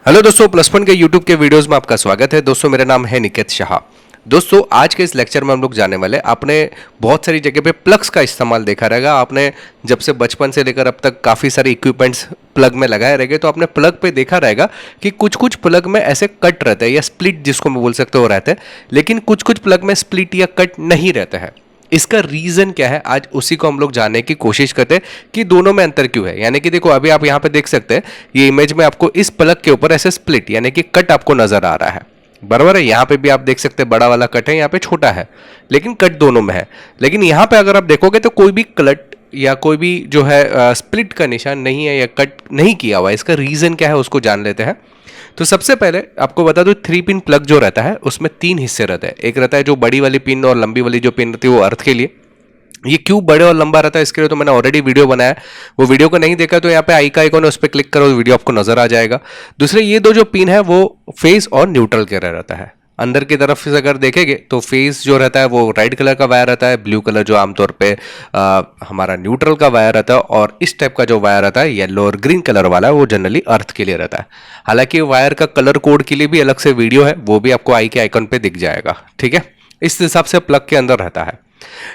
Hello दोस्तों, plus point के YouTube के वीडियोस में आपका स्वागत है। दोस्तों मेरा नाम है निकेत शाह। दोस्तों आज के इस लेक्चर में हम लोग जाने वाले, आपने बहुत सारी जगह पे प्लग्स का इस्तेमाल देखा रहेगा। आपने जब से बचपन से लेकर अब तक काफ़ी सारे इक्विपमेंट्स प्लग में लगाए रहेंगे, तो आपने प्लग पे देखा रहेगा कि कुछ कुछ प्लग में ऐसे कट रहते हैं या स्प्लिट जिसको मैं बोल सकते हो रहते हैं, लेकिन कुछ कुछ प्लग में स्प्लिट या कट नहीं रहते हैं। इसका रीजन क्या है, आज उसी को हम लोग जानने की कोशिश करते हैं कि दोनों में अंतर क्यों है। यानी कि देखो, अभी आप यहाँ पे देख सकते हैं, ये इमेज में आपको इस प्लग के ऊपर ऐसे स्प्लिट यानी कि कट आपको नजर आ रहा है, बराबर है। यहाँ पे भी आप देख सकते हैं बड़ा वाला कट है, यहाँ पे छोटा है, लेकिन कट दोनों में है। लेकिन यहाँ पे अगर आप देखोगे तो कोई भी क्लट या कोई भी जो है स्प्लिट का निशान नहीं है या कट नहीं किया हुआ है। इसका रीजन क्या है उसको जान लेते हैं। तो सबसे पहले आपको बता दूं, 3 पिन प्लग जो रहता है उसमें 3 हिस्से रहते हैं। एक रहता है जो बड़ी वाली पिन और लंबी वाली जो पिन रहती है वो अर्थ के लिए। ये क्यों बड़े और लंबा रहता है इसके लिए तो मैंने ऑलरेडी वीडियो बनाया है, वो वीडियो को नहीं देखा तो यहाँ पे आई का आइकॉन है, उस पर क्लिक करो, वीडियो आपको नजर आ जाएगा। दूसरे ये दो जो पिन है वो फेस और न्यूट्रल के रहता है। अंदर की तरफ से अगर देखेंगे तो फेस जो रहता है वो रेड कलर का वायर रहता है, ब्लू कलर जो आमतौर पे हमारा न्यूट्रल का वायर रहता है, और इस टाइप का जो वायर रहता है येलो और ग्रीन कलर वाला वो जनरली अर्थ के लिए रहता है। हालांकि वायर का कलर कोड के लिए भी अलग से वीडियो है, वो भी आपको आई के आइकन पे दिख जाएगा, ठीक है। इस हिसाब से प्लग के अंदर रहता है।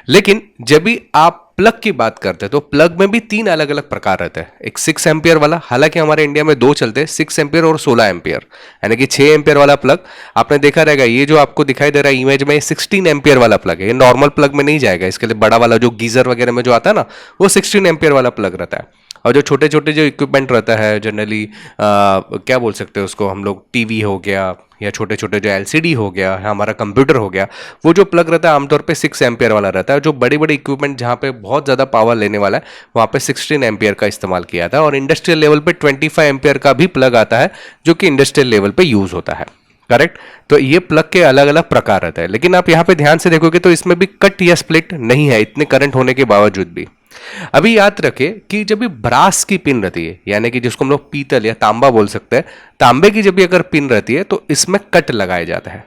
लेकिन जब भी आप प्लग की बात करते हैं तो प्लग में भी 3 अलग अलग प्रकार रहते हैं। एक 6 एम्पियर वाला, हालांकि हमारे इंडिया में 2 चलते हैं, 6 एम्पियर और 16 एम्पियर, यानी कि 6 एम्पियर वाला प्लग आपने देखा रहेगा। ये जो आपको दिखाई दे रहा है इमेज में 16 एम्पियर वाला प्लग है। ये नॉर्मल प्लग में नहीं जाएगा, इसके लिए बड़ा वाला जो गीजर वगैरह में जो आता है ना, वो 16 एम्पियर वाला प्लग रहता है। और जो छोटे छोटे जो इक्विपमेंट रहता है जनरली क्या बोल सकते हैं उसको हम लोग, टीवी हो गया या छोटे छोटे जो एलसीडी हो गया, हमारा कंप्यूटर हो गया, वो जो प्लग रहता है आमतौर पे 6 एम्पियर वाला रहता है। जो बड़ी बड़ी इक्विपमेंट जहाँ पे बहुत ज़्यादा पावर लेने वाला है वहाँ पे 16 एम्पियर का इस्तेमाल किया था। और इंडस्ट्रियल लेवल पे 25 एम्पियर का भी प्लग आता है जो कि इंडस्ट्रियल लेवल पे यूज़ होता है, करेक्ट। तो ये प्लग के अलग अलग प्रकार रहते हैं। लेकिन आप यहाँ पे ध्यान से देखोगे तो इसमें भी कट या स्प्लिट नहीं है, इतने करंट होने के बावजूद भी। अभी याद रखें कि जब भी ब्रास की पिन रहती है, यानी कि जिसको हम लोग पीतल या तांबा बोल सकते हैं, तांबे की जब भी अगर पिन रहती है तो इसमें कट लगाया जाता है।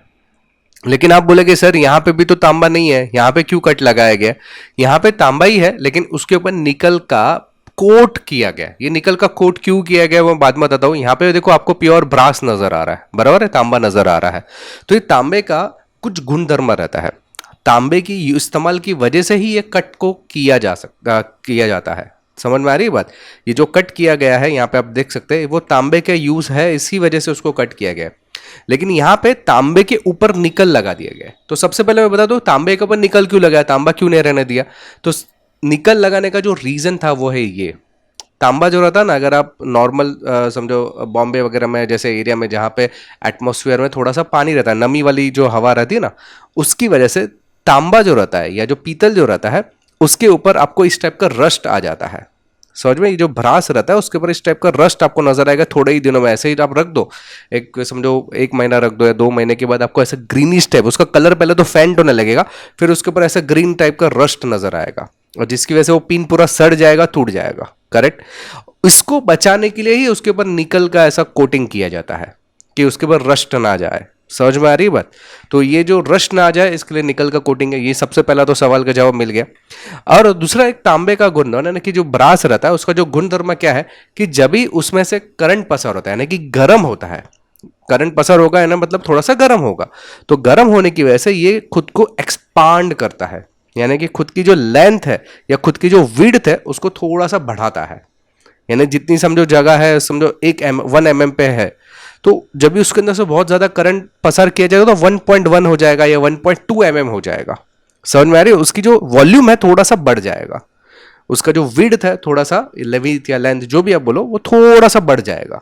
लेकिन आप बोलेगे सर यहाँ पे भी तो तांबा नहीं है, यहाँ पे क्यों कट लगाया गया? यहाँ पे तांबा ही है, लेकिन उसके ऊपर निकल का कोट किया गया। ये निकल का कोट क्यों किया गया वो बाद में बताता हूँ। यहाँ पे देखो आपको प्योर ब्रास नजर आ रहा है, बराबर है, तांबा नजर आ रहा है। तो ये तांबे का कुछ गुणधर्म रहता है, तांबे की इस्तेमाल की वजह से ही ये कट को किया जाता है। समझ में आ रही है बात? ये जो कट किया गया है यहाँ पे आप देख सकते हैं, वो तांबे का यूज है, इसी वजह से उसको कट किया गया। लेकिन यहाँ पे तांबे के ऊपर निकल लगा दिया गया। तो सबसे पहले मैं बता दूं तांबे के ऊपर निकल क्यों लगाया, तांबा क्यों नहीं रहने दिया। तो निकल लगाने का जो रीजन था वो है ये, तांबा जो रहता है ना, अगर आप नॉर्मल समझो बॉम्बे वगैरह में जैसे एरिया में जहाँ पे एटमॉस्फेयर में थोड़ा सा पानी रहता है, नमी वाली जो हवा रहती है ना, उसकी वजह से तांबा जो रहता है या जो पीतल जो रहता है उसके ऊपर आपको इस टाइप का रस्ट आ जाता है। समझ में? ये जो भ्रास रहता है उसके ऊपर इस टाइप का रस्ट आपको नजर आएगा थोड़े ही दिनों में। ऐसे ही आप रख दो, एक समझो 1 महीना रख दो या 2 महीने के बाद आपको ऐसा ग्रीनिश टाइप, उसका कलर पहले तो फेंट होने लगेगा, फिर उसके ऊपर ऐसा ग्रीन टाइप का रस्ट नजर आएगा, और जिसकी वजह से वो पिन पूरा सड़ जाएगा, टूट जाएगा, करेक्ट। इसको बचाने के लिए ही उसके ऊपर निकल का ऐसा कोटिंग किया जाता है कि उसके ऊपर रस्ट ना जाए। समझ में आ रही है बात? तो ये जो रस्ट ना आ जाए इसके लिए निकल का कोटिंग है। ये सबसे पहला तो सवाल का जवाब मिल गया। और दूसरा एक तांबे का गुणधर्म है कि जो ब्रास रहता है उसका जो गुणधर्म क्या है कि जब भी उसमें से करंट पसार होता है, यानी कि गर्म होता है, करंट पसार होगा है ना, मतलब थोड़ा सा गर्म होगा, तो गर्म होने की वजह से ये खुद को एक्सपांड करता है, यानी कि खुद की जो लेंथ है या खुद की जो विड्थ है उसको थोड़ा सा बढ़ाता है। यानी जितनी समझो जगह है, समझो 1 mm पे है, तो जब भी उसके अंदर से बहुत ज्यादा करंट पसार किया जाएगा तो 1.1 हो जाएगा या 1.2 mm हो जाएगा। समझ में आ रही है? उसकी जो वॉल्यूम है थोड़ा सा बढ़ जाएगा, उसका जो विड्थ है थोड़ा सा, लेंथ या लेंथ जो भी आप बोलो, वो थोड़ा सा बढ़ जाएगा,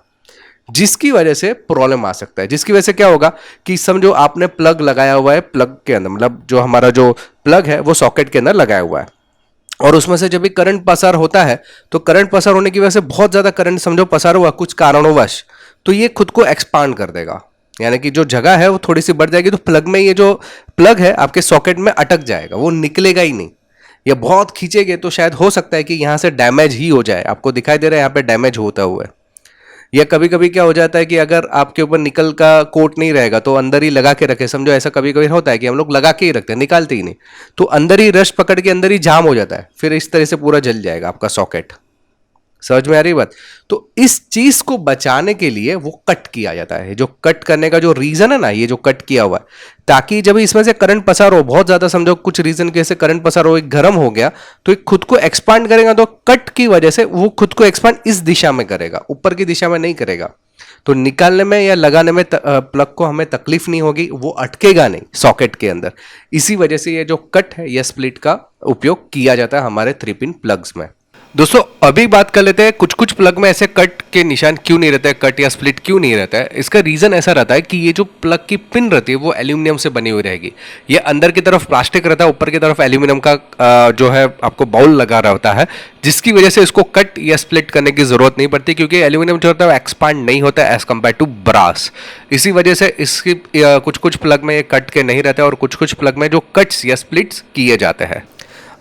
जिसकी वजह से प्रॉब्लम आ सकता है। जिसकी वजह से क्या होगा कि समझो आपने प्लग लगाया हुआ है, प्लग के अंदर मतलब जो हमारा जो प्लग है वो सॉकेट के अंदर लगाया हुआ है, और उसमें से जब भी करंट पसार होता है तो करंट पसार होने की वजह से बहुत ज्यादा करंट समझो पसार हुआ कुछ कारणोंवश, तो ये खुद को एक्सपांड कर देगा, यानी कि जो जगह है वो थोड़ी सी बढ़ जाएगी। तो प्लग में ये जो प्लग है आपके सॉकेट में अटक जाएगा, वो निकलेगा ही नहीं। या बहुत खींचेगे तो शायद हो सकता है कि यहां से डैमेज ही हो जाए। आपको दिखाई दे रहा है यहाँ पे डैमेज होता हुआ है। या कभी कभी क्या हो जाता है कि अगर आपके ऊपर निकल का कोट नहीं रहेगा तो अंदर ही लगा के रखे, समझो ऐसा कभी कभी होता है कि हम लोग लगा के ही रखते हैं, निकालते ही नहीं, तो अंदर ही रस्ट पकड़ के अंदर ही जाम हो जाता है, फिर इस तरह से पूरा जल जाएगा आपका सॉकेट। समझ में आ रही बात? तो इस चीज को बचाने के लिए वो कट किया जाता है। जो कट करने का जो रीजन है ना, ये जो कट किया हुआ है, ताकि जब इसमें से करंट पसार हो, बहुत ज्यादा समझो कुछ रीजन के से करंट पसार हो, एक गर्म हो गया तो एक खुद को एक्सपांड करेगा, तो कट की वजह से वो खुद को एक्सपांड इस दिशा में करेगा, ऊपर की दिशा में नहीं करेगा। तो निकालने में या लगाने में प्लग को हमें तकलीफ नहीं होगी, वो अटकेगा नहीं सॉकेट के अंदर। इसी वजह से ये जो कट है या स्प्लिट का उपयोग किया जाता है हमारे 3 पिन प्लग्स में। दोस्तों अभी बात कर लेते हैं कुछ कुछ प्लग में ऐसे कट के निशान क्यों नहीं रहते हैं, कट या स्प्लिट क्यों नहीं रहता है। इसका रीजन ऐसा रहता है कि ये जो प्लग की पिन रहती है वो एल्यूमिनियम से बनी हुई रहेगी। ये अंदर की तरफ प्लास्टिक रहता है, ऊपर की तरफ एल्यूमिनियम का जो है आपको बाउल लगा रहता है, जिसकी वजह से इसको कट या स्प्लिट करने की जरूरत नहीं पड़ती, क्योंकि एल्यूमिनियम जो होता है एक्सपांड नहीं होता है एज कम्पेयर टू ब्रास। इसी वजह से इसकी कुछ कुछ प्लग में ये कट के नहीं रहते और कुछ कुछ प्लग में जो कट्स या स्प्लिट्स किए जाते हैं।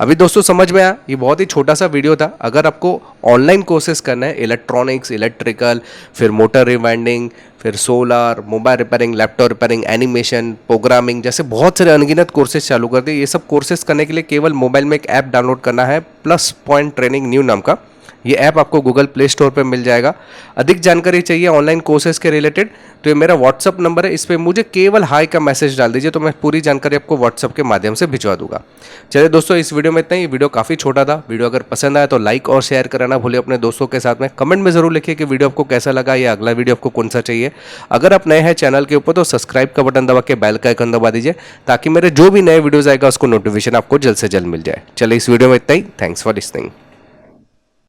अभी दोस्तों समझ में आया? ये बहुत ही छोटा सा वीडियो था। अगर आपको ऑनलाइन कोर्सेज करना है, इलेक्ट्रॉनिक्स, इलेक्ट्रिकल, फिर मोटर रिवाइंडिंग, फिर solar, mobile repairing, laptop repairing, animation, programming, जैसे बहुत सारे अनगिनत कोर्सेज चालू कर दिए। ये सब कोर्सेज करने के लिए केवल मोबाइल में एक ऐप डाउनलोड करना है, प्लस पॉइंट ट्रेनिंग न्यू नाम का। ये ऐप आपको गूगल प्ले स्टोर पे मिल जाएगा। अधिक जानकारी चाहिए ऑनलाइन कोर्सेज के रिलेटेड तो ये मेरा व्हाट्सअप नंबर है, इस पर मुझे केवल हाई का मैसेज डाल दीजिए, तो मैं पूरी जानकारी आपको व्हाट्सअप के माध्यम से भिजवा दूंगा। चलिए दोस्तों, इस वीडियो में इतना ही। वीडियो काफ़ी छोटा था। वीडियो अगर पसंद आया तो लाइक और शेयर करना भूलिए अपने दोस्तों के साथ में। कमेंट में जरूर लिखिए कि वीडियो आपको कैसा लगा या अगला वीडियो आपको कौन सा चाहिए। अगर आप नए हैं चैनल के ऊपर तो सब्सक्राइब का बटन दबा के बेल का आइकन दबा दीजिए, ताकि मेरे जो भी नए वीडियोज आएगा उसको नोटिफिकेशन आपको जल्द से जल्द मिल जाए। चलिए इस वीडियो में इतना ही। Thanks for listening.